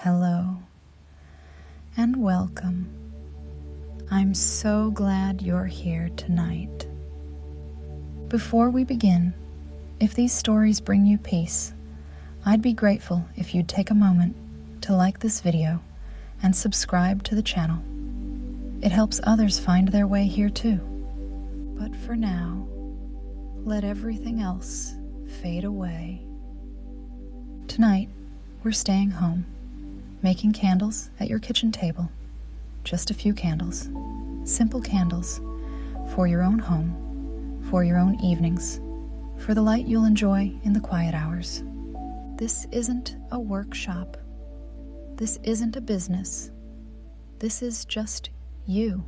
hello, and welcome. I'm so glad you're here tonight. Before we begin, if these stories bring you peace, I'd be grateful if you'd take a moment to like this video and subscribe to the channel. It helps others find their way here too. But for now, let everything else fade away. Tonight, we're staying home, making candles at your kitchen table. Just a few candles, simple candles, for your own home, for your own evenings, for the light you'll enjoy in the quiet hours. This isn't a workshop. This isn't a business. This is just you,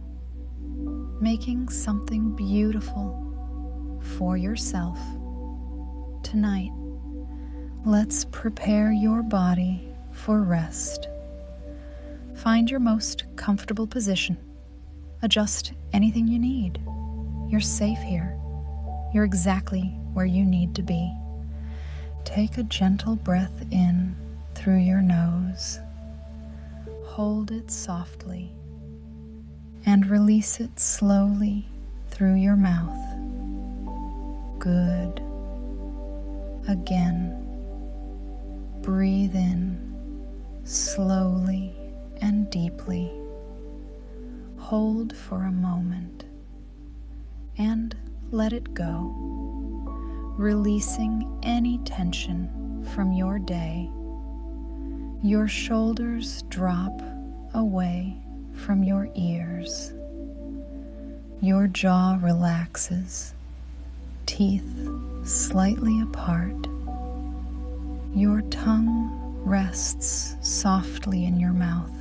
making something beautiful for yourself. Tonight, let's prepare your body for rest. Find your most comfortable position. Adjust anything you need. You're safe here. You're exactly where you need to be. Take a gentle breath in through your nose. Hold it softly and release it slowly through your mouth. Good. Again. Breathe in slowly and deeply. Hold for a moment and let it go, releasing any tension from your day. Your shoulders drop away from your ears. Your jaw relaxes, teeth slightly apart. Your tongue rests softly in your mouth.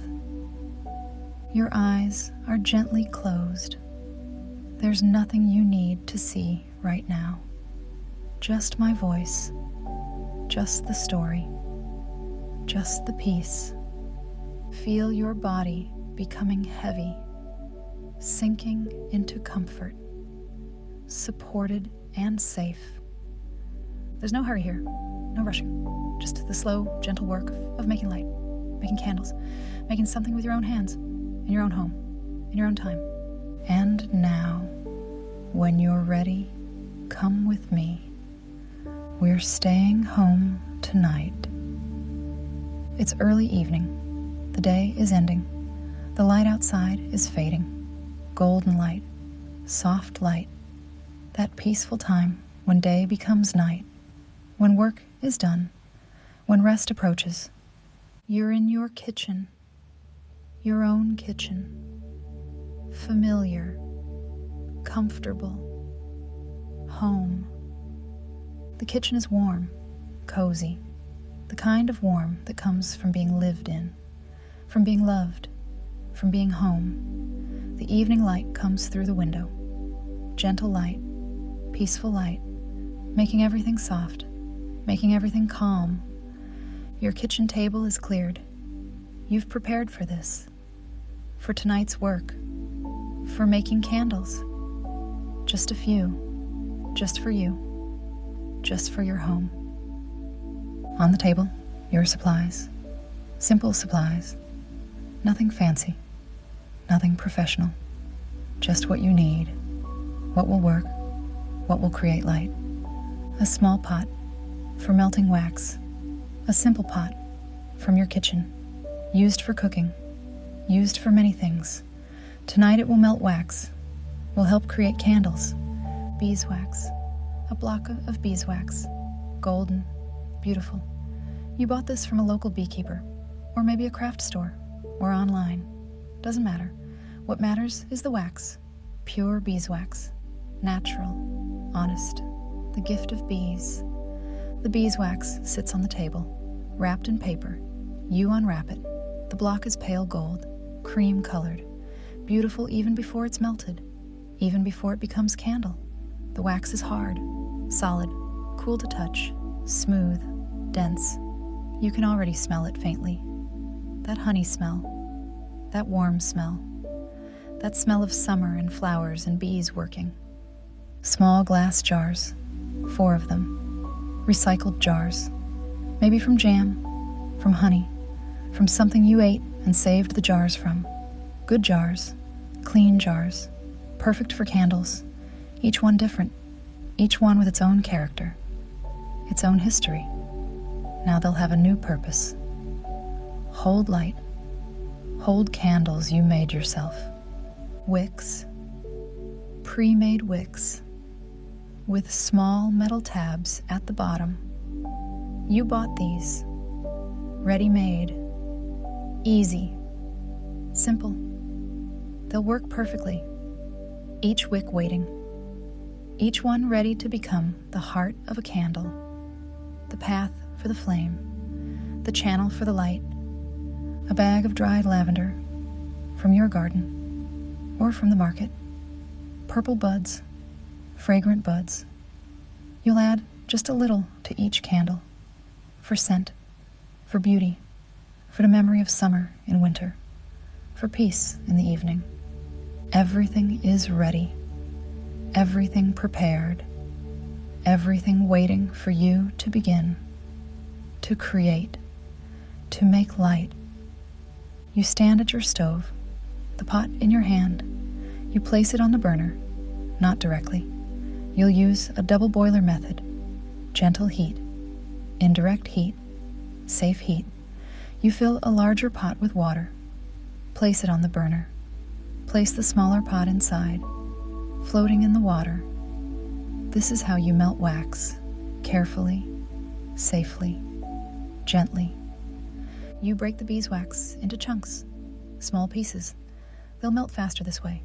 Your eyes are gently closed. There's nothing you need to see right now. Just my voice, just the story, just the peace. Feel your body becoming heavy, sinking into comfort, supported and safe. There's no hurry here, no rushing, just the slow, gentle work of making light, making candles, making something with your own hands, in your own home, in your own time. And now, when you're ready, come with me. We're staying home tonight. It's early evening. The day is ending. The light outside is fading. Golden light, soft light. That peaceful time when day becomes night. When work is done. When rest approaches. You're in your kitchen. Your own kitchen. Familiar. Comfortable. Home. The kitchen is warm, cozy. The kind of warm that comes from being lived in, from being loved, from being home. The evening light comes through the window. Gentle light, peaceful light, making everything soft, making everything calm. Your kitchen table is cleared. You've prepared for this, for tonight's work, for making candles. Just a few, just for you, just for your home. On the table, your supplies, simple supplies, nothing fancy, nothing professional, just what you need, what will work, what will create light. A small pot for melting wax, a simple pot from your kitchen, used for cooking, used for many things. Tonight it will melt wax, will help create candles. Beeswax, a block of beeswax, golden, beautiful. You bought this from a local beekeeper, or maybe a craft store, or online. Doesn't matter. What matters is the wax, pure beeswax, natural, honest, the gift of bees. The beeswax sits on the table, wrapped in paper. You unwrap it. The block is pale gold, cream colored, beautiful even before it's melted, even before it becomes candle. The wax is hard, solid, cool to touch, smooth, dense. You can already smell it faintly. That honey smell, that warm smell, that smell of summer and flowers and bees working. Small glass jars, 4 of them, recycled jars, maybe from jam, from honey, from something you ate and saved the jars from. Good jars, clean jars, perfect for candles, each one different, each one with its own character, its own history. Now they'll have a new purpose. Hold light, hold candles you made yourself. Wicks, pre-made wicks, with small metal tabs at the bottom. You bought these, ready-made, easy, simple. They'll work perfectly, each wick waiting, each one ready to become the heart of a candle, the path for the flame, the channel for the light, a bag of dried lavender from your garden or from the market, purple buds, fragrant buds. You'll add just a little to each candle, for scent, for beauty, for the memory of summer in winter, for peace in the evening. Everything is ready, everything prepared, everything waiting for you to begin, to create, to make light. You stand at your stove, the pot in your hand. You place it on the burner, not directly. You'll use a double boiler method, gentle heat, indirect heat, safe heat. You fill a larger pot with water. Place it on the burner. Place the smaller pot inside, floating in the water. This is how you melt wax, carefully, safely, gently. You break the beeswax into chunks, small pieces. They'll melt faster this way,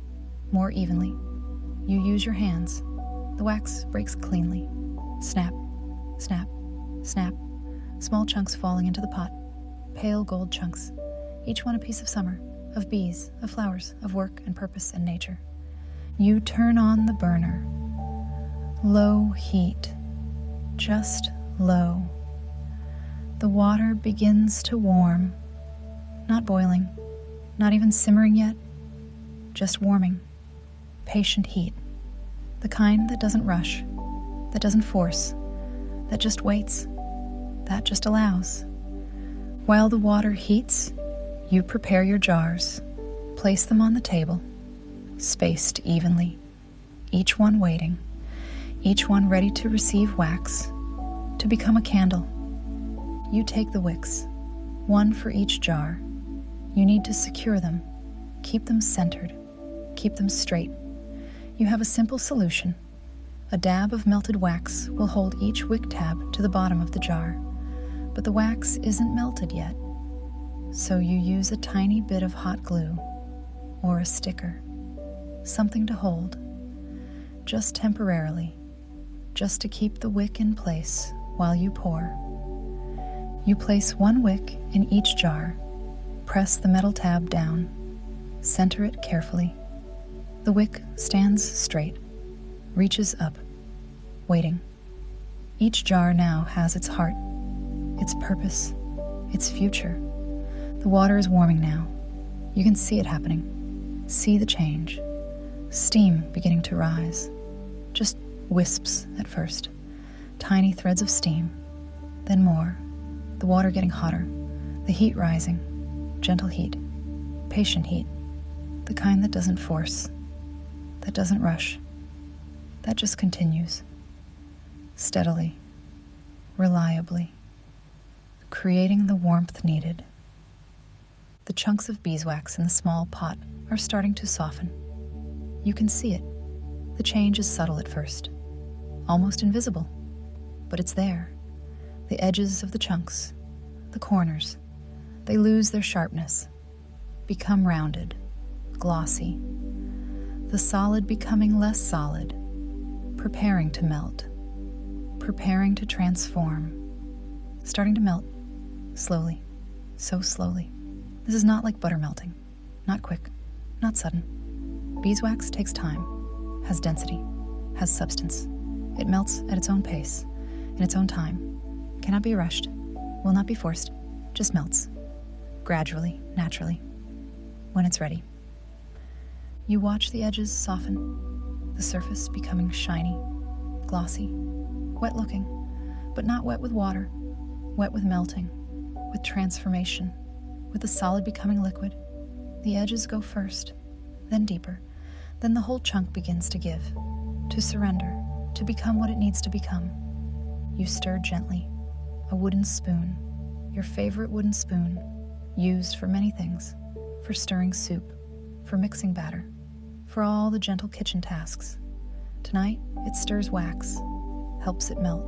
more evenly. You use your hands. The wax breaks cleanly. Snap, snap, snap. Small chunks falling into the pot. Pale gold chunks. Each one a piece of summer, of bees, of flowers, of work and purpose and nature. You turn on the burner. Low heat. Just low. The water begins to warm. Not boiling. Not even simmering yet. Just warming. Patient heat. The kind that doesn't rush, that doesn't force, that just waits, that just allows. While the water heats, you prepare your jars, place them on the table, spaced evenly, each one waiting, each one ready to receive wax, to become a candle. You take the wicks, one for each jar. You need to secure them, keep them centered, keep them straight. You have a simple solution. A dab of melted wax will hold each wick tab to the bottom of the jar, but the wax isn't melted yet. So you use a tiny bit of hot glue or a sticker, something to hold, just temporarily, just to keep the wick in place while you pour. You place one wick in each jar, press the metal tab down, center it carefully. The wick stands straight, reaches up, waiting. Each jar now has its heart, its purpose, its future. The water is warming now. You can see it happening. See the change. Steam beginning to rise. Just wisps at first. Tiny threads of steam. Then more. The water getting hotter. The heat rising. Gentle heat. Patient heat. The kind that doesn't force. That doesn't rush. That just continues. Steadily. Reliably. Creating the warmth needed. The chunks of beeswax in the small pot are starting to soften. You can see it. The change is subtle at first. Almost invisible. But it's there. The edges of the chunks. The corners. They lose their sharpness. Become rounded. Glossy. The solid becoming less solid, preparing to melt, preparing to transform, starting to melt, slowly, so slowly. This is not like butter melting, not quick, not sudden. Beeswax takes time, has density, has substance. It melts at its own pace, in its own time, cannot be rushed, will not be forced, just melts, gradually, naturally, when it's ready. You watch the edges soften, the surface becoming shiny, glossy, wet looking, but not wet with water, wet with melting, with transformation, with the solid becoming liquid. The edges go first, then deeper, then the whole chunk begins to give, to surrender, to become what it needs to become. You stir gently. A wooden spoon, your favorite wooden spoon, used for many things, for stirring soup, for mixing batter, for all the gentle kitchen tasks. Tonight, it stirs wax, helps it melt,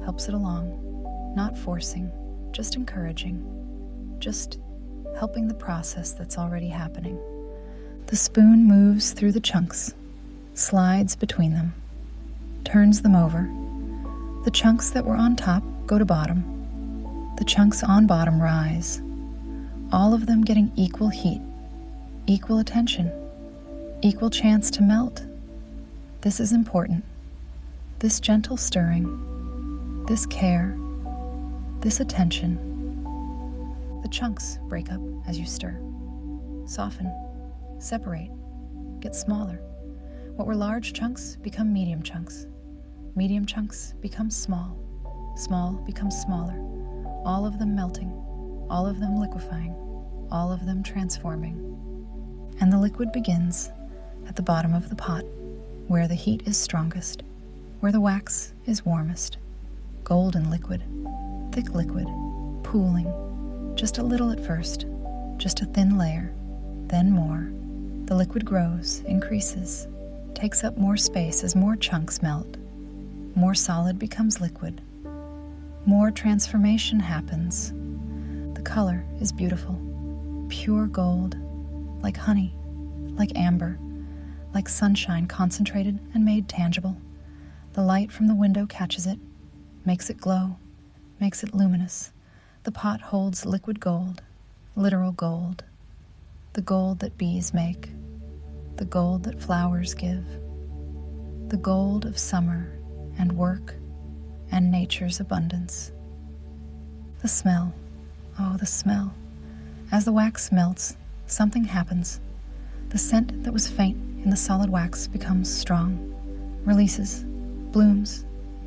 helps it along, not forcing, just encouraging, just helping the process that's already happening. The spoon moves through the chunks, slides between them, turns them over. The chunks that were on top go to bottom. The chunks on bottom rise, all of them getting equal heat, equal attention, equal chance to melt. This is important. This gentle stirring, this care, this attention. The chunks break up as you stir, soften, separate, get smaller. What were large chunks become medium chunks. Medium chunks become small. Small becomes smaller. All of them melting, all of them liquefying, all of them transforming. And the liquid begins at the bottom of the pot, where the heat is strongest, where the wax is warmest. Golden liquid, thick liquid, pooling, just a little at first, just a thin layer, then more. The liquid grows, increases, takes up more space as more chunks melt. More solid becomes liquid. More transformation happens. The color is beautiful, pure gold, like honey, like amber, like sunshine concentrated and made tangible. The light from the window catches it, makes it glow, makes it luminous. The pot holds liquid gold, literal gold, the gold that bees make, the gold that flowers give, the gold of summer and work and nature's abundance. The smell, oh, the smell. As the wax melts, something happens. The scent that was faint in the solid wax becomes strong, releases, blooms,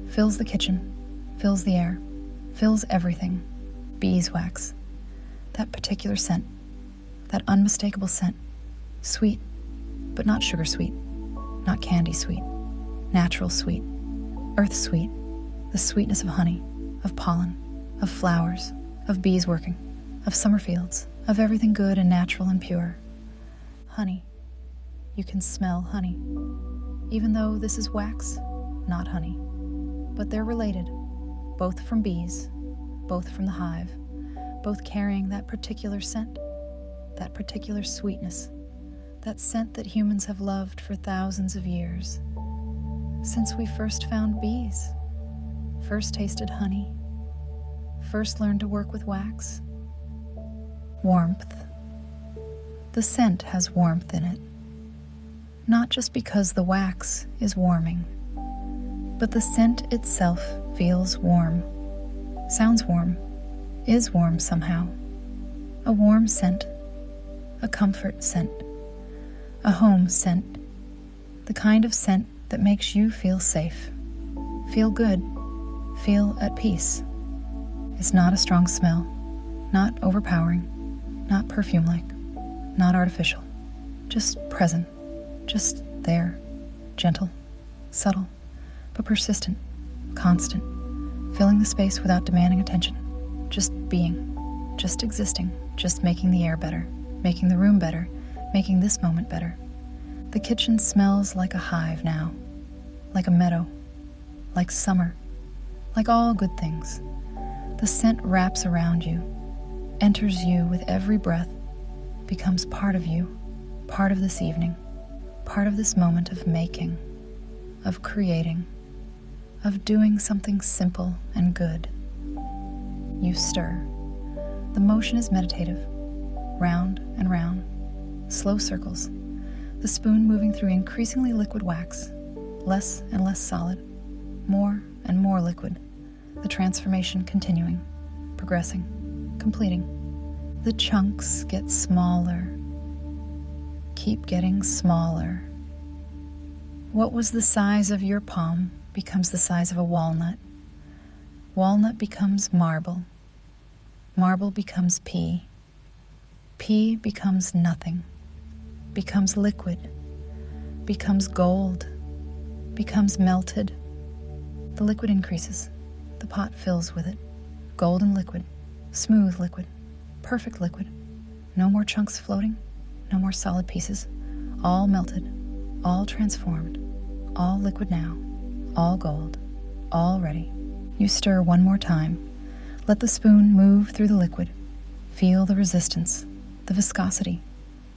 fills the kitchen, fills the air, fills everything. Beeswax, that particular scent, that unmistakable scent, sweet, but not sugar sweet, not candy sweet, natural sweet, earth sweet, the sweetness of honey, of pollen, of flowers, of bees working, of summer fields, of everything good and natural and pure. Honey. You can smell honey. Even though this is wax, not honey. But they're related, both from bees, both from the hive, both carrying that particular scent, that particular sweetness, that scent that humans have loved for thousands of years. Since we first found bees, first tasted honey, first learned to work with wax. Warmth. The scent has warmth in it. Not just because the wax is warming, but the scent itself feels warm, sounds warm, is warm somehow. A warm scent, a comfort scent, a home scent, the kind of scent that makes you feel safe, feel good, feel at peace. It's not a strong smell, not overpowering, not perfume-like, not artificial, just present, just there, gentle, subtle, but persistent, constant, filling the space without demanding attention, just being, just existing, just making the air better, making the room better, making this moment better. The kitchen smells like a hive now, like a meadow, like summer, like all good things. The scent wraps around you, enters you with every breath, becomes part of you, part of this evening, part of this moment of making, of creating, of doing something simple and good. You stir. The motion is meditative, round and round, slow circles, the spoon moving through increasingly liquid wax, less and less solid, more and more liquid, the transformation continuing, progressing, completing. The chunks get smaller, keep getting smaller. What was the size of your palm becomes the size of a walnut. Walnut becomes marble. Marble becomes pea. P becomes nothing, becomes liquid, becomes gold, becomes melted. The liquid increases. The pot fills with it. Golden liquid, smooth liquid, perfect liquid. No more chunks floating, no more solid pieces. All melted, all transformed, all liquid now, all gold, all ready. You stir one more time. Let the spoon move through the liquid. Feel the resistance, the viscosity.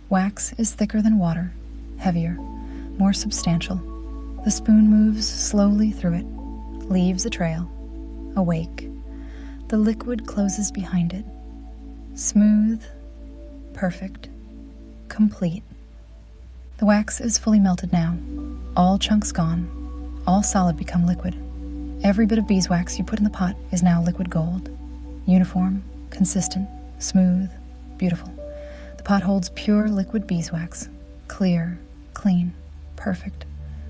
Wax is thicker than water, heavier, more substantial. The spoon moves slowly through it, leaves a trail, a wake. The liquid closes behind it. Smooth, perfect, complete. The wax is fully melted now. All chunks gone. All solid become liquid. Every bit of beeswax you put in the pot is now liquid gold. Uniform, consistent, smooth, beautiful. The pot holds pure liquid beeswax. Clear, clean, perfect.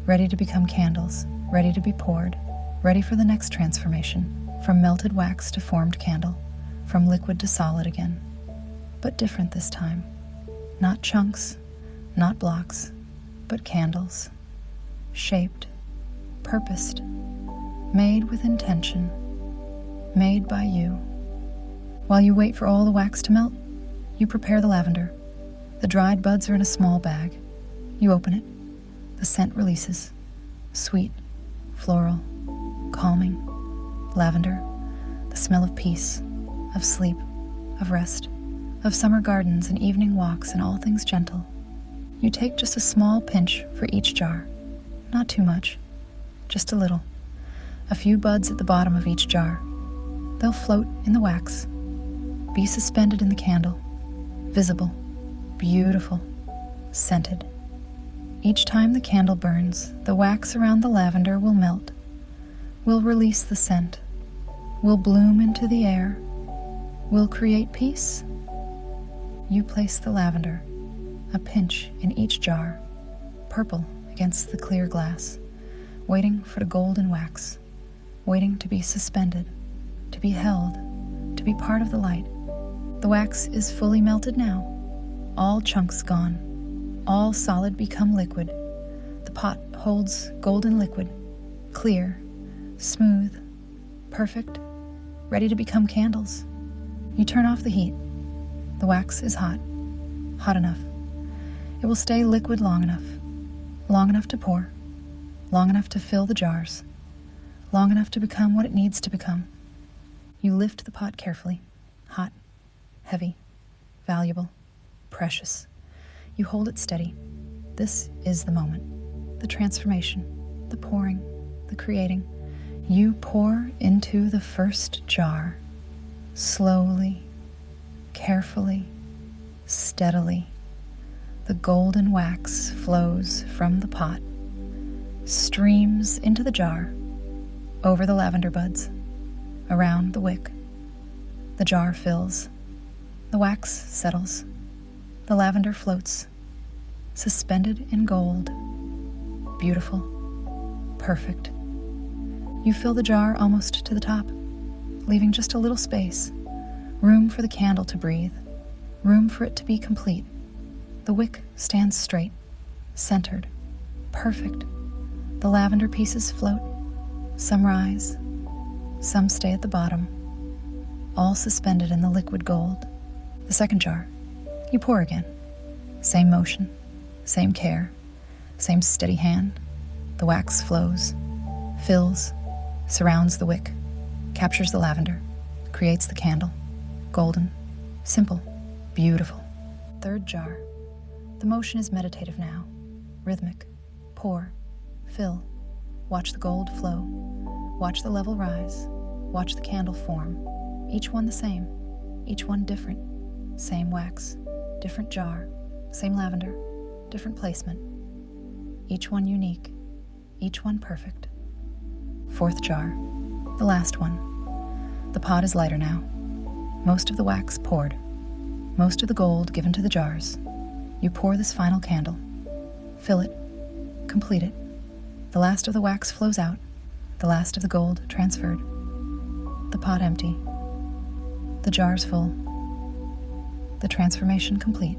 Ready to become candles. Ready to be poured. Ready for the next transformation. From melted wax to formed candle. From liquid to solid again. But different this time. Not chunks, not blocks, but candles. Shaped, purposed, made with intention, made by you. While you wait for all the wax to melt, you prepare the lavender. The dried buds are in a small bag. You open it. The scent releases. Sweet, floral, calming. Lavender, the smell of peace, of sleep, of rest, of summer gardens and evening walks and all things gentle. You take just a small pinch for each jar. Not too much, just a little. A few buds at the bottom of each jar. They'll float in the wax, be suspended in the candle, visible, beautiful, scented. Each time the candle burns, the wax around the lavender will melt, will release the scent, will bloom into the air, will create peace. You place the lavender, a pinch in each jar, purple against the clear glass, waiting for the golden wax, waiting to be suspended, to be held, to be part of the light. The wax is fully melted now, all chunks gone, all solid become liquid. The pot holds golden liquid, clear, smooth, perfect, ready to become candles. You turn off the heat. The wax is hot, hot enough. It will stay liquid long enough to pour, long enough to fill the jars, long enough to become what it needs to become. You lift the pot carefully, hot, heavy, valuable, precious. You hold it steady. This is the moment, the transformation, the pouring, the creating. You pour into the first jar, slowly, carefully, steadily. The golden wax flows from the pot, streams into the jar, over the lavender buds, around the wick. The jar fills. The wax settles. The lavender floats, suspended in gold. Beautiful, perfect. You fill the jar almost to the top, leaving just a little space, room for the candle to breathe, room for it to be complete. The wick stands straight, centered, perfect. The lavender pieces float. Some rise, some stay at the bottom, all suspended in the liquid gold. The second jar, you pour again. Same motion, same care, same steady hand. The wax flows, fills, surrounds the wick, captures the lavender, creates the candle. Golden, simple, beautiful. Third jar. The motion is meditative now, rhythmic. Pour, fill, watch the gold flow, watch the level rise, watch the candle form. Each one the same, each one different. Same wax, different jar, same lavender, different placement. Each one unique, each one perfect. Fourth jar, the last one. The pot is lighter now. Most of the wax poured, most of the gold given to the jars. You pour this final candle, fill it, complete it. The last of the wax flows out, the last of the gold transferred. The pot empty, the jars full. the transformation complete.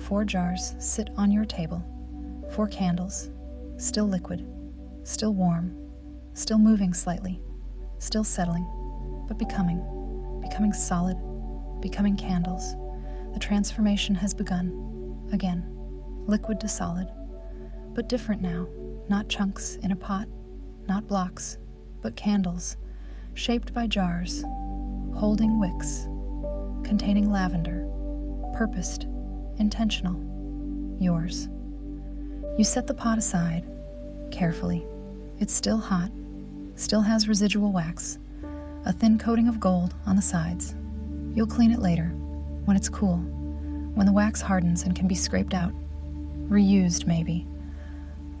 4 jars sit on your table. 4 candles, still liquid, still warm, still moving slightly, still settling, but becoming solid, becoming candles. The transformation has begun. Again, liquid to solid, but different now, not chunks in a pot, not blocks, but candles, shaped by jars, holding wicks, containing lavender, purposed, intentional, yours. You set the pot aside, carefully. It's still hot, still has residual wax, a thin coating of gold on the sides. You'll clean it later, when it's cool, when the wax hardens and can be scraped out, reused maybe,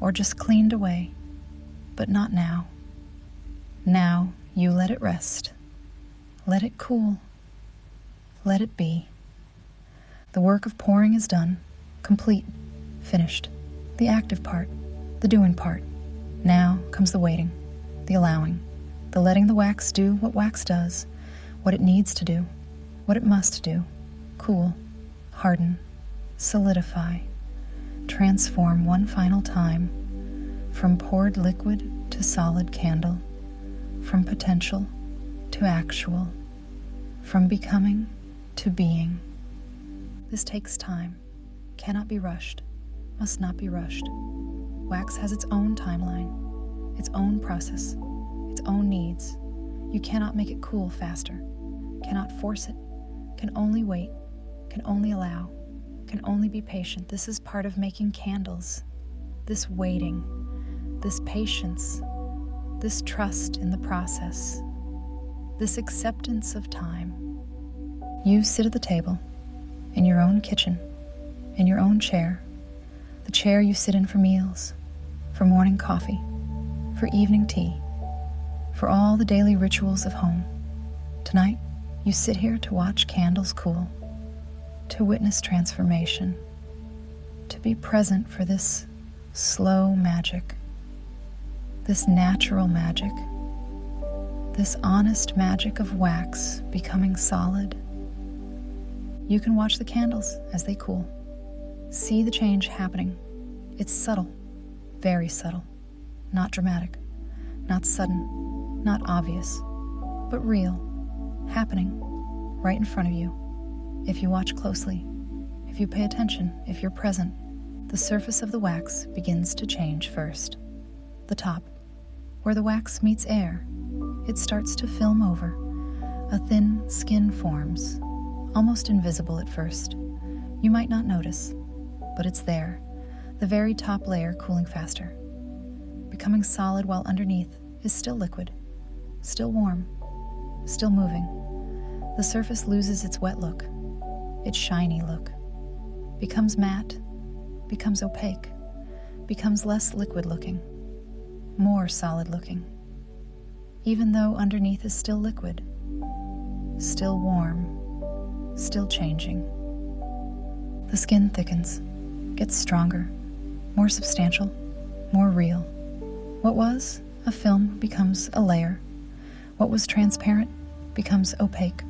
or just cleaned away, but not now. Now you let it rest. Let it cool. Let it be. The work of pouring is done, complete, finished. The active part, the doing part. Now comes the waiting, the allowing, the letting the wax do what wax does, what it needs to do, what it must do. Cool, harden, solidify, transform one final time, from poured liquid to solid candle, from potential to actual, from becoming to being. This takes time, cannot be rushed, must not be rushed. Wax has its own timeline, its own process, its own needs. You cannot make it cool faster, cannot force it, can only wait, can only allow, can only be patient. This is part of making candles. This waiting, this patience, this trust in the process, this acceptance of time. You sit at the table, in your own kitchen, in your own chair, the chair you sit in for meals, for morning coffee, for evening tea, for all the daily rituals of home. Tonight, you sit here to watch candles cool, to witness transformation, to be present for this slow magic, this natural magic, this honest magic of wax becoming solid. You can watch the candles as they cool. See the change happening. It's subtle, very subtle, not dramatic, not sudden, not obvious, but real, happening right in front of you. If you watch closely, if you pay attention, if you're present, the surface of the wax begins to change first. The top, where the wax meets air, it starts to film over. A thin skin forms, almost invisible at first. You might not notice, but it's there, the very top layer cooling faster, becoming solid while underneath is still liquid, still warm, still moving. The surface loses its wet look, its shiny look, becomes matte, becomes opaque, becomes less liquid looking, more solid looking, even though underneath is still liquid, still warm, still changing. The skin thickens, gets stronger, more substantial, more real. What was a film becomes a layer. What was transparent becomes opaque.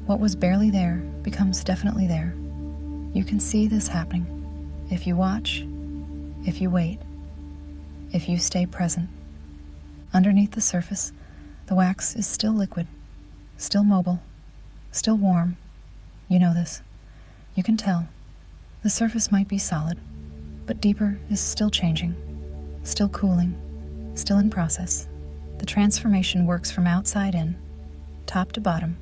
What was barely there becomes definitely there. You can see this happening if you watch, if you wait, if you stay present. Underneath the surface, the wax is still liquid, still mobile, still warm. You know this. You can tell. The surface might be solid, but deeper is still changing, still cooling, still in process. The transformation works from outside in, top to bottom,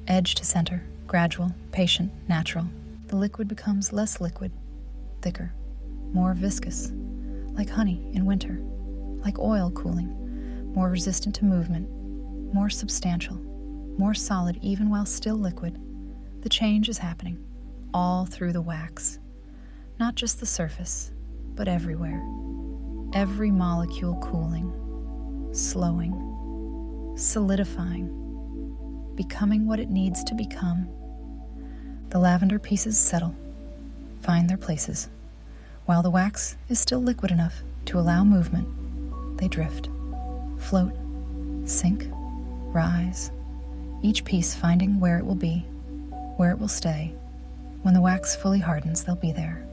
edge to center, gradual, patient, natural. The liquid becomes less liquid, thicker, more viscous, like honey in winter, like oil cooling, more resistant to movement, more substantial, more solid even while still liquid. The change is happening all through the wax, not just the surface, but everywhere. Every molecule cooling, slowing, solidifying, becoming what it needs to become. The lavender pieces settle, find their places. While the wax is still liquid enough to allow movement, they drift, float, sink, rise, each piece finding where it will be, where it will stay, When the wax fully hardens, they'll be there,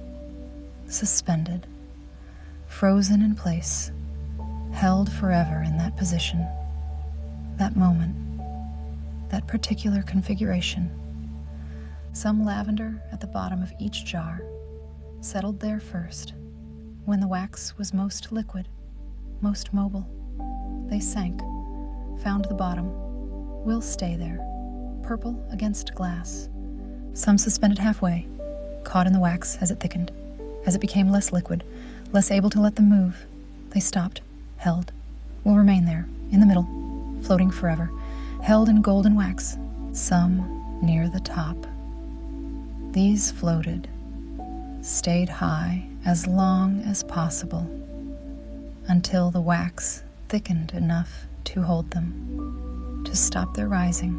suspended, frozen in place, held forever in that position, that moment, that particular configuration. Some lavender at the bottom of each jar settled there first. When the wax was most liquid, most mobile, they sank, found the bottom, will stay there, purple against glass. Some suspended halfway, caught in the wax as it thickened. As it became less liquid, less able to let them move, they stopped, held, will remain there, in the middle, floating forever, held in golden wax, some near the top. These floated, stayed high as long as possible, until the wax thickened enough to hold them, to stop their rising,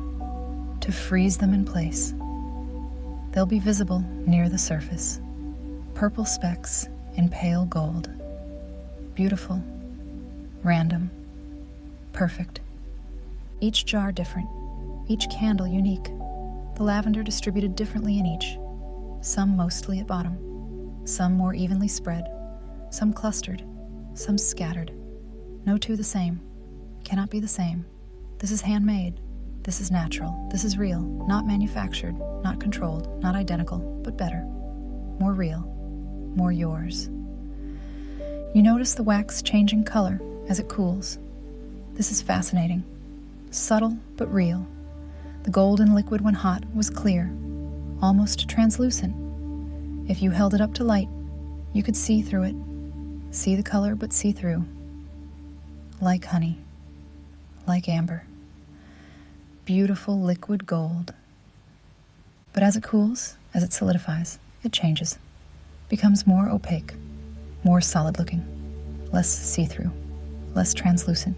to freeze them in place. They'll be visible near the surface, purple specks in pale gold. Beautiful, random, perfect. Each jar different, each candle unique. The lavender distributed differently in each, some mostly at bottom, some more evenly spread, some clustered, some scattered. No two the same, cannot be the same. This is handmade, this is natural, this is real, not manufactured, not controlled, not identical, but better, more real, more yours. You notice the wax changing color as it cools. This is fascinating, subtle but real. The golden liquid when hot was clear, almost translucent. If you held it up to light, you could see through it, see the color but see through. Like honey, like amber. Beautiful liquid gold. But as it cools, as it solidifies, it changes, becomes more opaque, more solid looking, less see-through, less translucent,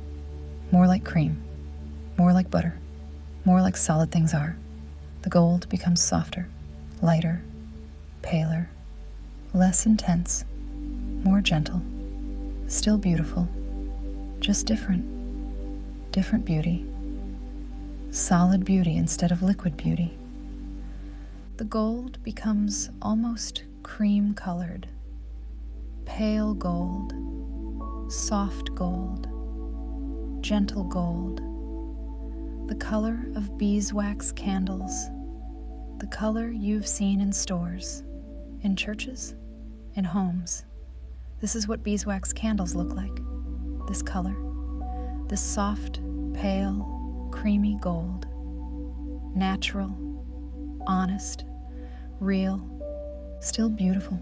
more like cream, more like butter, more like solid things are. The gold becomes softer, lighter, paler, less intense, more gentle, still beautiful, just different, different beauty, solid beauty instead of liquid beauty. The gold becomes almost cream-colored, pale gold, soft gold, gentle gold, the color of beeswax candles, the color you've seen in stores, in churches, in homes. This is what beeswax candles look like, this color, this soft, pale, creamy gold, natural, honest, real, still beautiful,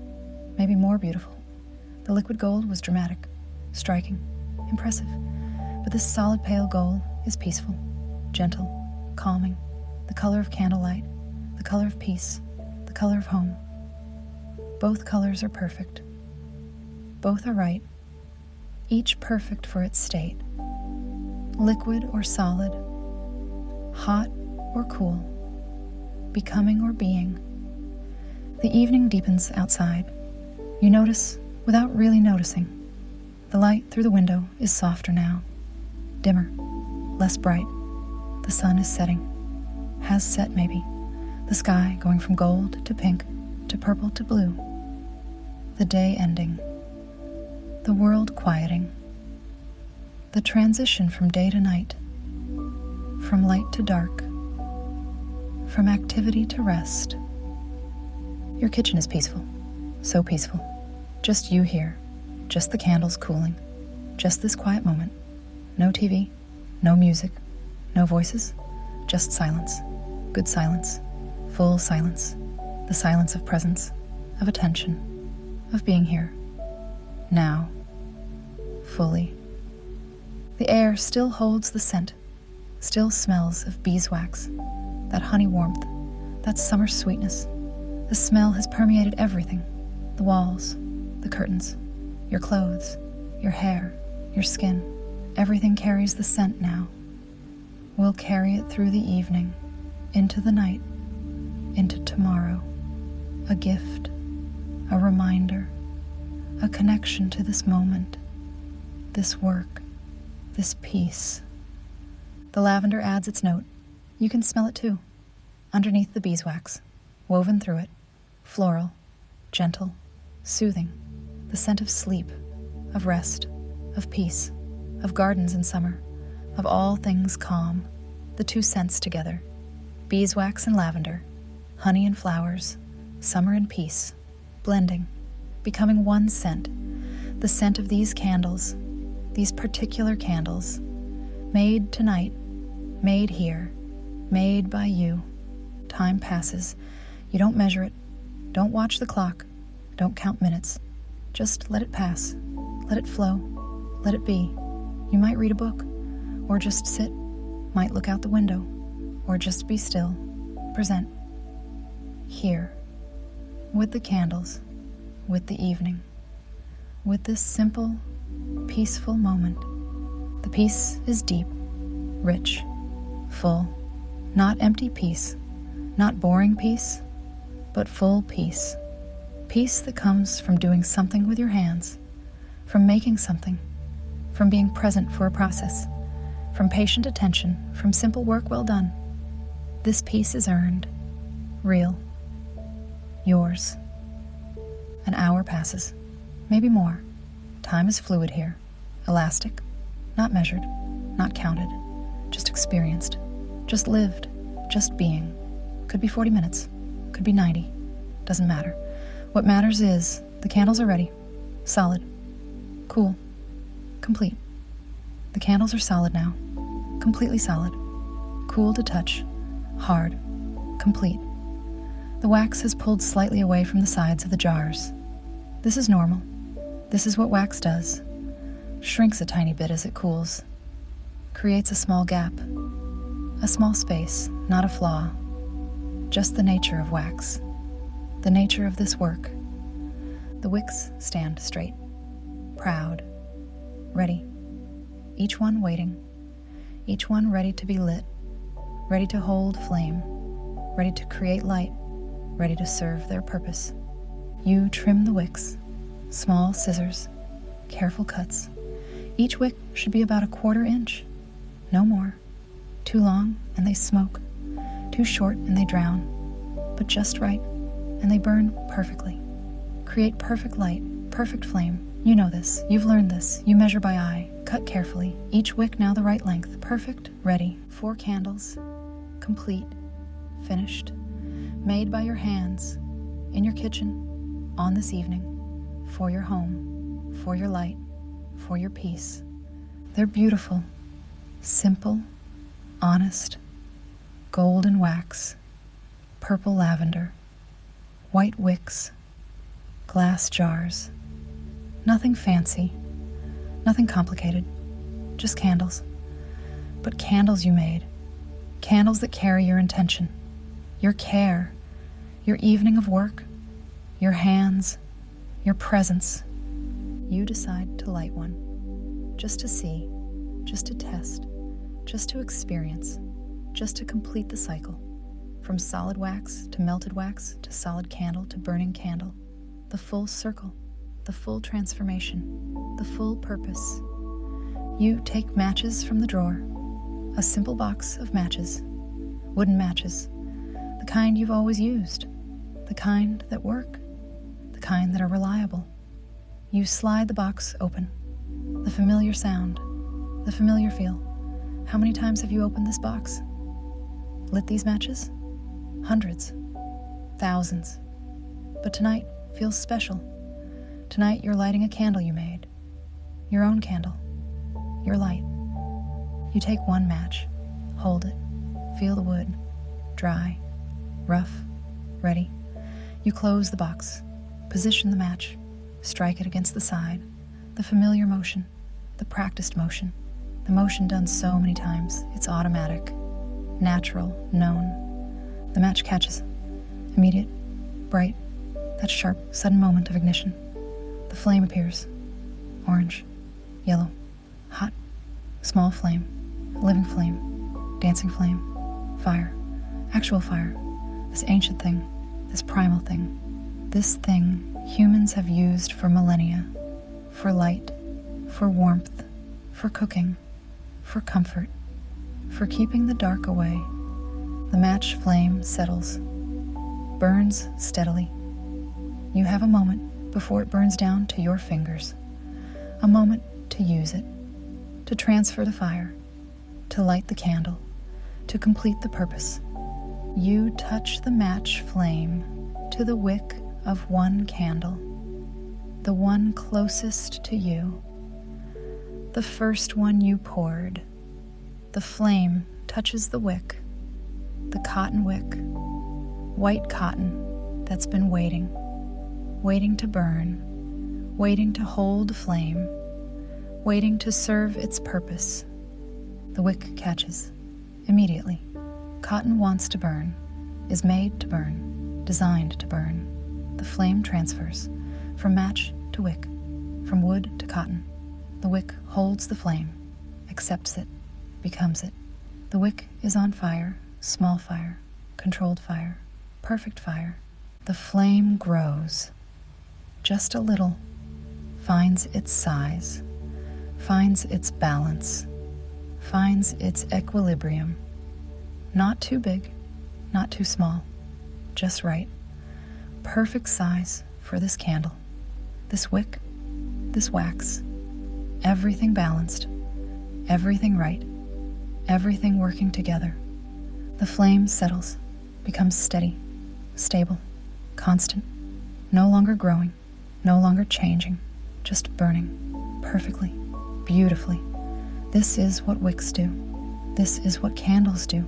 maybe more beautiful. The liquid gold was dramatic, striking, impressive, but this solid pale gold is peaceful, gentle, calming, the color of candlelight, the color of peace, the color of home. Both colors are perfect. Both are right, each perfect for its state, liquid or solid, hot or cool, becoming or being. The evening deepens outside. You notice without really noticing. The light through the window is softer now, dimmer, less bright. The sun is setting, has set maybe. The sky going from gold to pink to purple to blue. The day ending. The world quieting. The transition from day to night, from light to dark, from activity to rest. Your kitchen is peaceful, so peaceful. Just you here, just the candles cooling, just this quiet moment. No TV, no music, no voices, just silence. Good silence, full silence. The silence of presence, of attention, of being here. Now, fully. The air still holds the scent, still smells of beeswax, that honey warmth, that summer sweetness. The smell has permeated everything, the walls, the curtains, your clothes, your hair, your skin. Everything carries the scent now. We'll carry it through the evening, into the night, into tomorrow. A gift, a reminder, a connection to this moment, this work, this peace. The lavender adds its note. You can smell it too, underneath the beeswax, woven through it, floral, gentle, soothing, the scent of sleep, of rest, of peace, of gardens in summer, of all things calm, the two scents together, beeswax and lavender, honey and flowers, summer and peace, blending, becoming one scent, the scent of these candles, these particular candles, made tonight, made here, made by you. Time passes. You don't measure it. Don't watch the clock. Don't count minutes. Just let it pass. Let it flow. Let it be. You might read a book, or just sit, might look out the window, or just be still. Present. Here. With the candles. With the evening. With this simple, peaceful moment. The peace is deep, rich, full, not empty peace, not boring peace, but full peace. Peace that comes from doing something with your hands, from making something, from being present for a process, from patient attention, from simple work well done. This peace is earned, real, yours. An hour passes, maybe more. Time is fluid here, elastic, not measured, not counted, just experienced, just lived, just being. Could be 40 minutes, could be 90, doesn't matter. What matters is the candles are ready, solid, cool, complete. The candles are solid now, completely solid, cool to touch, hard, complete. The wax has pulled slightly away from the sides of the jars. This is normal. This is what wax does. Shrinks a tiny bit as it cools. Creates a small gap. A small space, not a flaw. Just the nature of wax. The nature of this work. The wicks stand straight. Proud. Ready. Each one waiting. Each one ready to be lit. Ready to hold flame. Ready to create light. Ready to serve their purpose. You trim the wicks. Small scissors. Careful cuts. Each wick should be about 1/4 inch. No more. Too long and they smoke. Too short and they drown. But just right and they burn perfectly. Create perfect light, perfect flame. You know this. You've learned this. You measure by eye. Cut carefully. Each wick now the right length. Perfect. Ready. 4 candles. Complete. Finished. Made by your hands. In your kitchen. On this evening. For your home. For your light. For your peace. They're beautiful. Simple. Honest. Golden wax. Purple lavender. White wicks. Glass jars. Nothing fancy. Nothing complicated. Just candles. But candles you made. Candles that carry your intention. Your care. Your evening of work. Your hands. Your presence. You decide to light one. Just to see. Just to test. Just to experience. Just to complete the cycle. From solid wax to melted wax to solid candle to burning candle. The full circle. The full transformation. The full purpose. You take matches from the drawer. A simple box of matches. Wooden matches. The kind you've always used. The kind that work. The kind that are reliable. You slide the box open. The familiar sound. The familiar feel. How many times have you opened this box? Lit these matches? Hundreds. Thousands. But tonight feels special. Tonight you're lighting a candle you made. Your own candle. Your light. You take one match. Hold it. Feel the wood. Dry. Rough. Ready. You close the box. Position the match. Strike it against the side. The familiar motion. The practiced motion. The motion done so many times. It's automatic. Natural. Known. The match catches. Immediate. Bright. That sharp, sudden moment of ignition. The flame appears. Orange. Yellow. Hot. Small flame. Living flame. Dancing flame. Fire. Actual fire. This ancient thing. This primal thing. This thing humans have used for millennia. For light. For warmth. For cooking. For comfort. For keeping the dark away. The match flame settles. Burns steadily. You have a moment before it burns down to your fingers. A moment to use it, to transfer the fire, to light the candle, to complete the purpose. You touch the match flame to the wick of one candle, the one closest to you, the first one you poured. The flame touches the wick, the cotton wick, white cotton that's been waiting to burn, waiting to hold flame, waiting to serve its purpose. The wick catches immediately. Cotton wants to burn, is made to burn, designed to burn. The flame transfers from match to wick, from wood to cotton. The wick holds the flame, accepts it, becomes it. The wick is on fire, small fire, controlled fire, perfect fire. The flame grows, just a little, finds its size, finds its balance, finds its equilibrium. Not too big, not too small, just right. Perfect size for this candle, this wick, this wax. Everything balanced, everything right, everything working together. The flame settles, becomes steady, stable, constant, no longer growing, no longer changing, just burning, perfectly, beautifully. This is what wicks do. This is what candles do.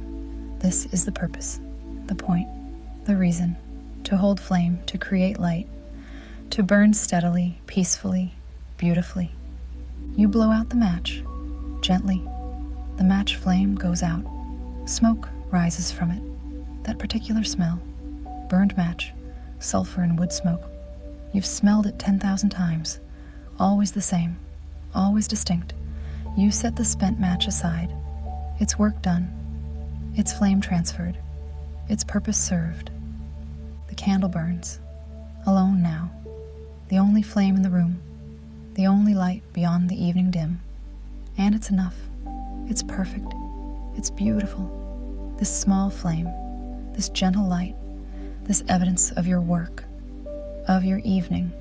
This is the purpose, the point, the reason, to hold flame, to create light, to burn steadily, peacefully, beautifully. You blow out the match, gently. The match flame goes out. Smoke rises from it. That particular smell, burned match, sulfur and wood smoke. You've smelled it 10,000 times, always the same, always distinct. You set the spent match aside, its work done, its flame transferred, its purpose served. The candle burns, alone now, the only flame in the room, the only light beyond the evening dim. And it's enough. It's perfect. It's beautiful. This small flame, this gentle light, this evidence of your work, of your evening,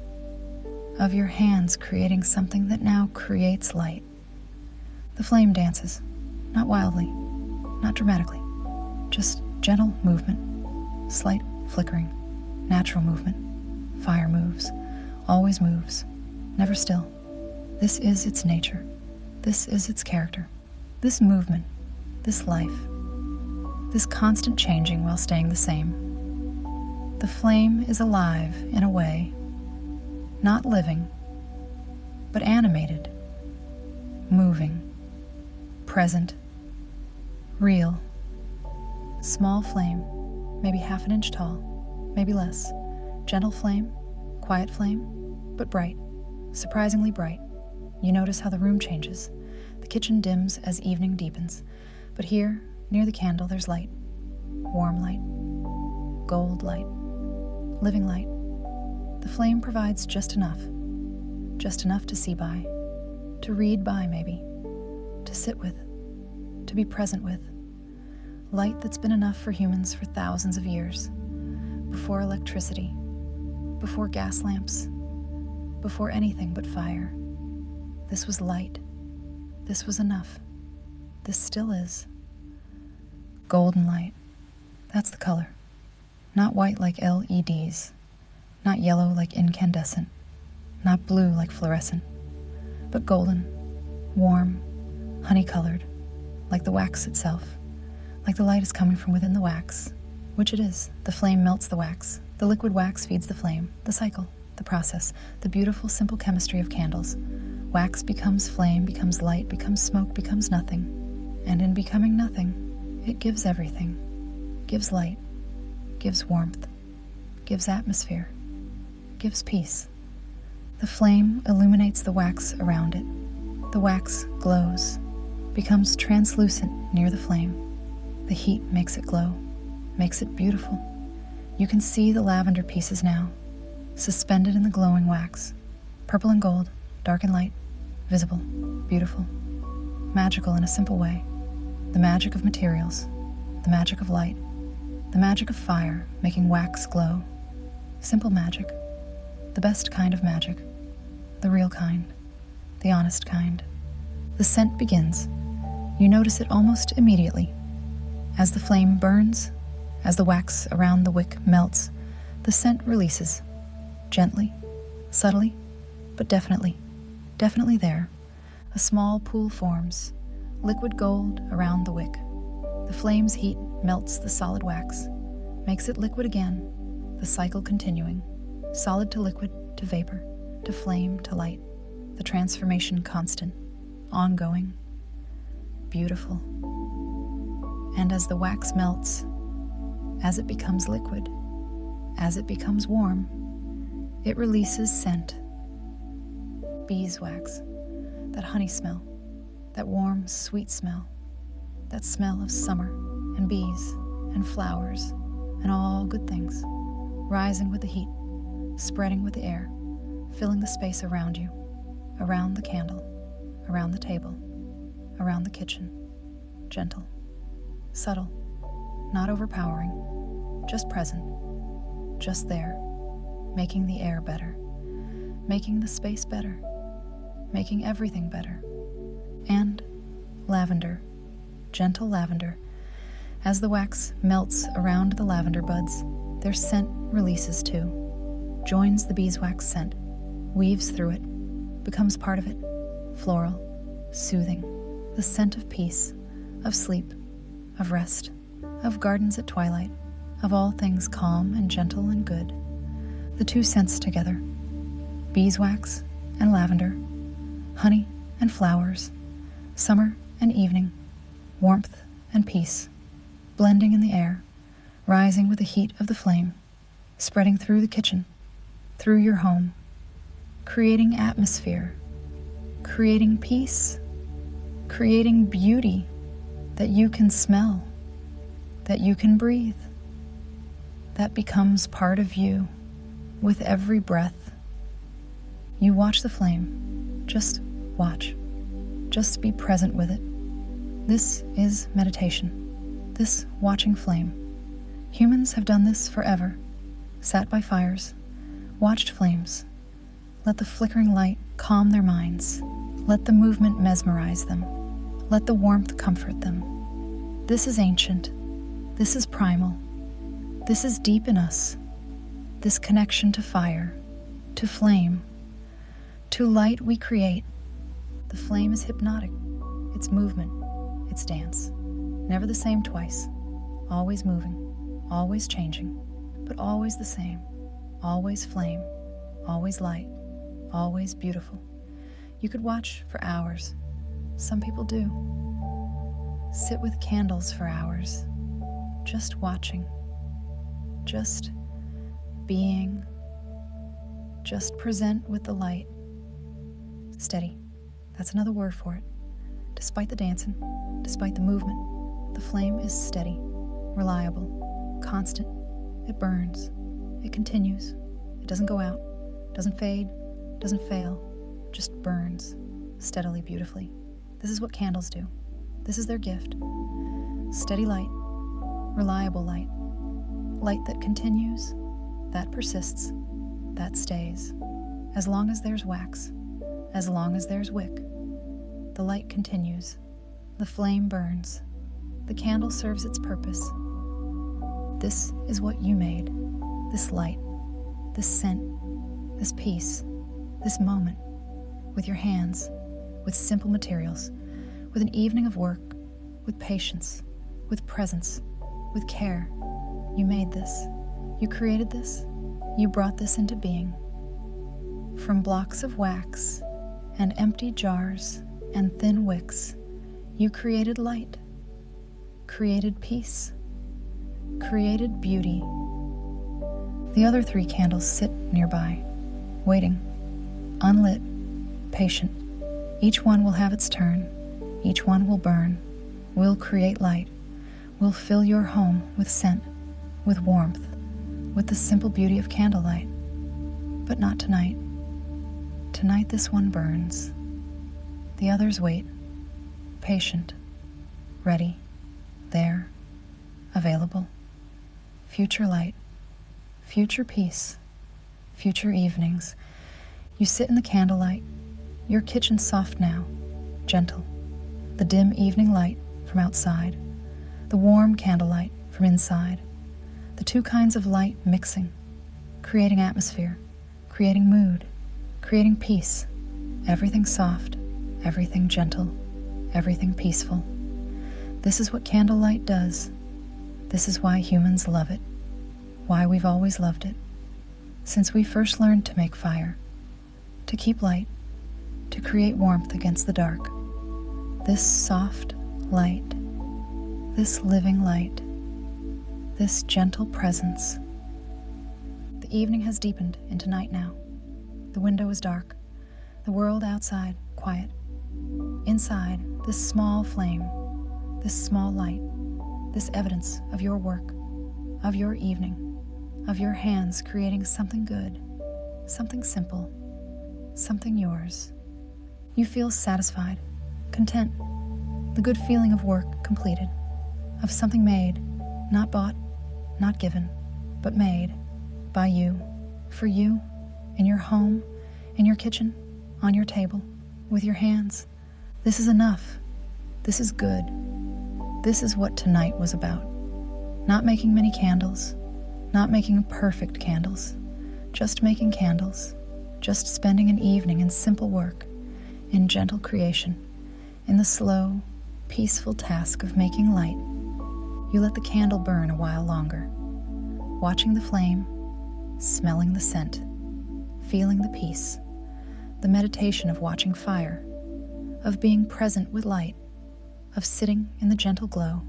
of your hands creating something that now creates light. The flame dances, not wildly, not dramatically, just gentle movement, slight flickering, natural movement. Fire moves, always moves, never still. This is its nature. This is its character. This movement, this life, this constant changing while staying the same. The flame is alive in a way, not living, but animated, moving, present, real. Small flame, maybe half an inch tall, maybe less. Gentle flame, quiet flame, but bright, surprisingly bright. You notice how the room changes. The kitchen dims as evening deepens. But here, near the candle, there's light. Warm light. Gold light. Living light. The flame provides just enough. Just enough to see by. To read by, maybe. To sit with. To be present with. Light that's been enough for humans for thousands of years. Before electricity. Before gas lamps. Before anything but fire. This was light. This was enough. This still is. Golden light. That's the color. Not white like LEDs. Not yellow like incandescent. Not blue like fluorescent. But golden, warm, honey-colored, like the wax itself. Like the light is coming from within the wax, which it is. The flame melts the wax. The liquid wax feeds the flame. The cycle, the process, the beautiful, simple chemistry of candles. Wax becomes flame, becomes light, becomes smoke, becomes nothing. And in becoming nothing, it gives everything. Gives light, gives warmth, gives atmosphere, gives peace. The flame illuminates the wax around it. The wax glows, becomes translucent near the flame. The heat makes it glow, makes it beautiful. You can see the lavender pieces now, suspended in the glowing wax. Purple and gold, dark and light, visible, beautiful, magical in a simple way. The magic of materials, the magic of light, the magic of fire making wax glow. Simple magic, the best kind of magic, the real kind, the honest kind. The scent begins. You notice it almost immediately. As the flame burns, as the wax around the wick melts, the scent releases. Gently, subtly, but definitely there. A small pool forms, liquid gold around the wick. The flame's heat melts the solid wax, makes it liquid again, the cycle continuing, solid to liquid to vapor, to flame to light, the transformation constant, ongoing, beautiful. And as the wax melts, as it becomes liquid, as it becomes warm, it releases scent. Beeswax, that honey smell, that warm, sweet smell, that smell of summer and bees and flowers and all good things, rising with the heat, spreading with the air, filling the space around you, around the candle, around the table, around the kitchen. Gentle, subtle, not overpowering, just present, just there, making the air better, making the space better, making everything better. And lavender, gentle lavender. As the wax melts around the lavender buds, their scent releases too, joins the beeswax scent, weaves through it, becomes part of it, floral, soothing, the scent of peace, of sleep, of rest, of gardens at twilight, of all things calm and gentle and good. The two scents together, beeswax and lavender, honey and flowers, summer and evening, warmth and peace, blending in the air, rising with the heat of the flame, spreading through the kitchen, through your home, creating atmosphere, creating peace, creating beauty that you can smell, that you can breathe, that becomes part of you with every breath. You watch the flame, just watch, just be present with it. This is meditation, this watching flame. Humans have done this forever, sat by fires, watched flames. Let the flickering light calm their minds. Let the movement mesmerize them. Let the warmth comfort them. This is ancient. This is primal. This is deep in us. This connection to fire, to flame, to light we create. The flame is hypnotic. Its movement, its dance. Never the same twice. Always moving, always changing, but always the same. Always flame, always light, always beautiful. You could watch for hours. Some people do. Sit with candles for hours, just watching, just being, just present with the light. Steady, that's another word for it. Despite the dancing, despite the movement, the flame is steady, reliable, constant. It burns, it continues, it doesn't go out, doesn't fade, doesn't fail, just burns, steadily, beautifully. This is what candles do. This is their gift. Steady light, reliable light, light that continues, that persists, that stays. As long as there's wax, as long as there's wick, the light continues, the flame burns, the candle serves its purpose. This is what you made, this light, this scent, this peace, this moment, with your hands, with simple materials, with an evening of work, with patience, with presence, with care. You made this, you created this, you brought this into being. From blocks of wax and empty jars and thin wicks, you created light, created peace, created beauty. The other 3 candles sit nearby, waiting, unlit, patient. Each one will have its turn. Each one will burn, will create light, will fill your home with scent, with warmth, with the simple beauty of candlelight. But not tonight. Tonight this one burns. The others wait, patient, ready, there, available. Future light, future peace, future evenings. You sit in the candlelight, your kitchen soft now, gentle. The dim evening light from outside, the warm candlelight from inside. The two kinds of light mixing, creating atmosphere, creating mood, creating peace. Everything soft, everything gentle, everything peaceful. This is what candlelight does. This is why humans love it, why we've always loved it. Since we first learned to make fire, to keep light, to create warmth against the dark. This soft light, this living light, this gentle presence. The evening has deepened into night now. The window is dark, the world outside quiet. Inside, this small flame, this small light, this evidence of your work, of your evening, of your hands creating something good, something simple, something yours. You feel satisfied, content, the good feeling of work completed, of something made, not bought, not given, but made by you, for you, in your home, in your kitchen, on your table, with your hands. This is enough. This is good. This is what tonight was about. Not making many candles, not making perfect candles, just making candles, just spending an evening in simple work, in gentle creation, in the slow, peaceful task of making light. You let the candle burn a while longer, watching the flame, smelling the scent, feeling the peace, the meditation of watching fire, of being present with light, of sitting in the gentle glow.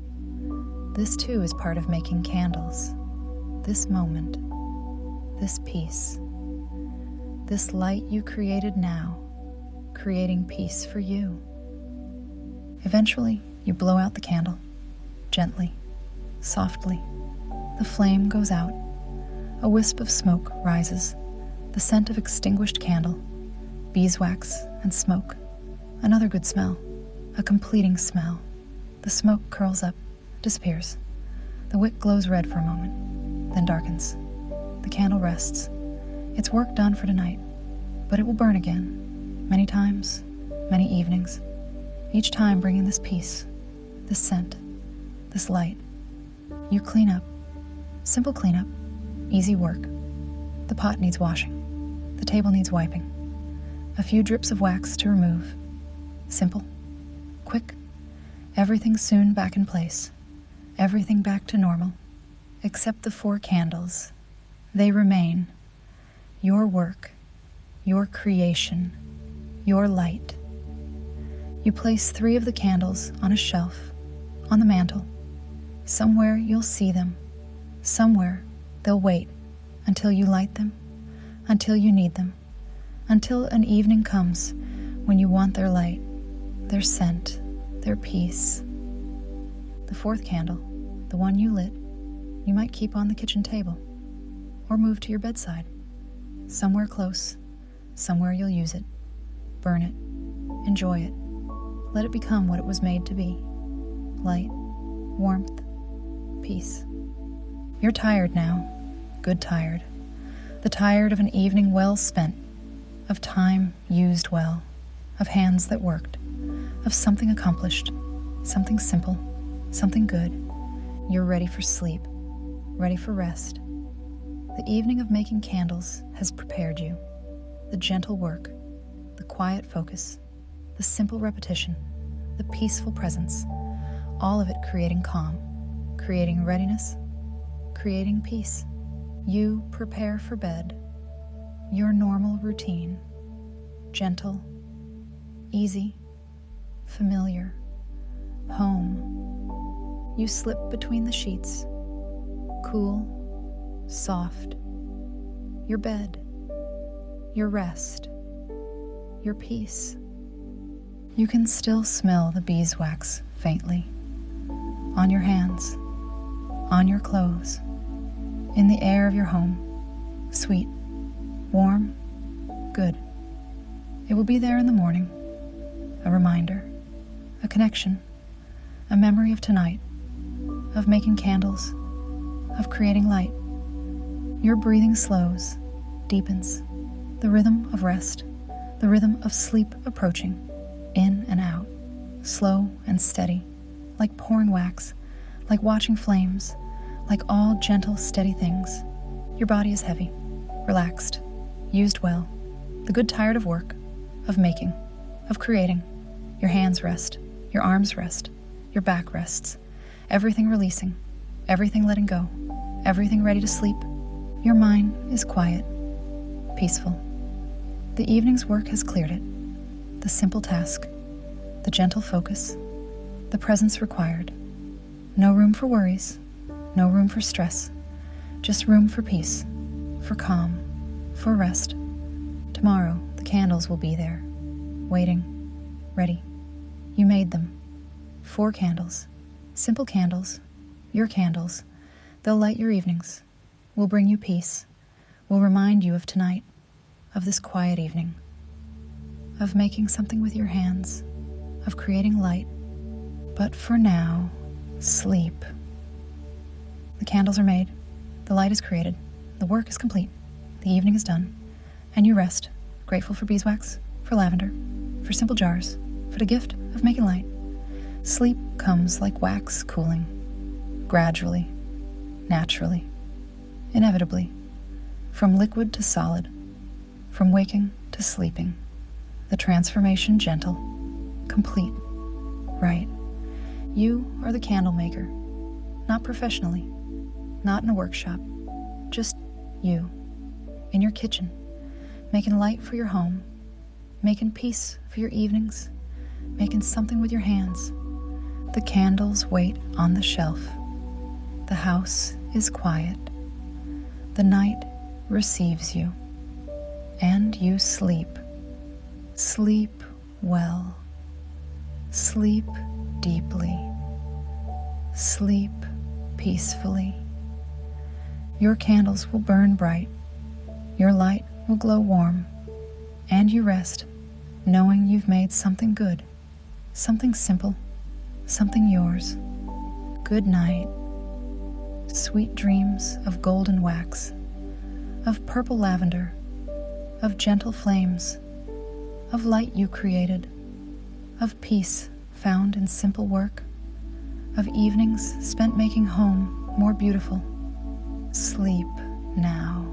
This too is part of making candles. This moment, this peace, this light you created now, creating peace for you. Eventually, you blow out the candle, gently, softly. The flame goes out. A wisp of smoke rises, the scent of extinguished candle, beeswax and smoke. Another good smell, a completing smell. The smoke curls up, disappears. The wick glows red for a moment, then darkens. The candle rests. It's work done for tonight, but it will burn again, many times, many evenings, each time bringing this peace, this scent, this light. You clean up. Simple cleanup, easy work. The pot needs washing. The table needs wiping. A few drips of wax to remove. Simple, quick. Everything soon back in place. Everything back to normal, except the 4 candles. They remain. Your work, your creation, your light. You place 3 of the candles on a shelf, on the mantel. Somewhere you'll see them. Somewhere they'll wait until you light them, until you need them, until an evening comes when you want their light, their scent, their peace. The 4th candle, the one you lit, you might keep on the kitchen table or move to your bedside, somewhere close, somewhere you'll use it. Burn it, enjoy it, let it become what it was made to be. Light, warmth, peace. You're tired now, good tired. The tired of an evening well spent, of time used well, of hands that worked, of something accomplished, something simple, something good. You're ready for sleep, ready for rest. The evening of making candles has prepared you. The gentle work, the quiet focus, the simple repetition, the peaceful presence, all of it creating calm, creating readiness, creating peace. You prepare for bed, your normal routine, gentle, easy, familiar, home. You slip between the sheets, cool, soft, your bed, your rest, your peace. You can still smell the beeswax faintly, on your hands, on your clothes, in the air of your home, sweet, warm, good. It will be there in the morning, a reminder, a connection, a memory of tonight, of making candles, of creating light. Your breathing slows, deepens, the rhythm of rest, the rhythm of sleep approaching, in and out, slow and steady, like pouring wax, like watching flames, like all gentle, steady things. Your body is heavy, relaxed, used well, the good tired of work, of making, of creating. Your hands rest, your arms rest, your back rests, everything releasing, everything letting go, everything ready to sleep. Your mind is quiet, peaceful. The evening's work has cleared it. The simple task, the gentle focus, the presence required. No room for worries, no room for stress, just room for peace, for calm, for rest. Tomorrow, the candles will be there, waiting, ready. You made them. 4 candles, simple candles, your candles. They'll light your evenings, will bring you peace, will remind you of tonight, of this quiet evening, of making something with your hands, of creating light. But for now, sleep. The candles are made, the light is created, the work is complete, the evening is done, and you rest, grateful for beeswax, for lavender, for simple jars, for the gift of making light. Sleep comes like wax cooling, gradually, naturally, inevitably, from liquid to solid, from waking to sleeping, the transformation gentle, complete, right. You are the candle maker, not professionally, not in a workshop, just you, in your kitchen, making light for your home, making peace for your evenings, making something with your hands. The candles wait on the shelf. The house is quiet. The night receives you, and you sleep. Sleep well. Sleep deeply. Sleep peacefully. Your candles will burn bright. Your light will glow warm. And you rest, knowing you've made something good, something simple, something yours. Good night. Sweet dreams of golden wax, of purple lavender, of gentle flames, of light you created, of peace found in simple work, of evenings spent making home more beautiful. Sleep now.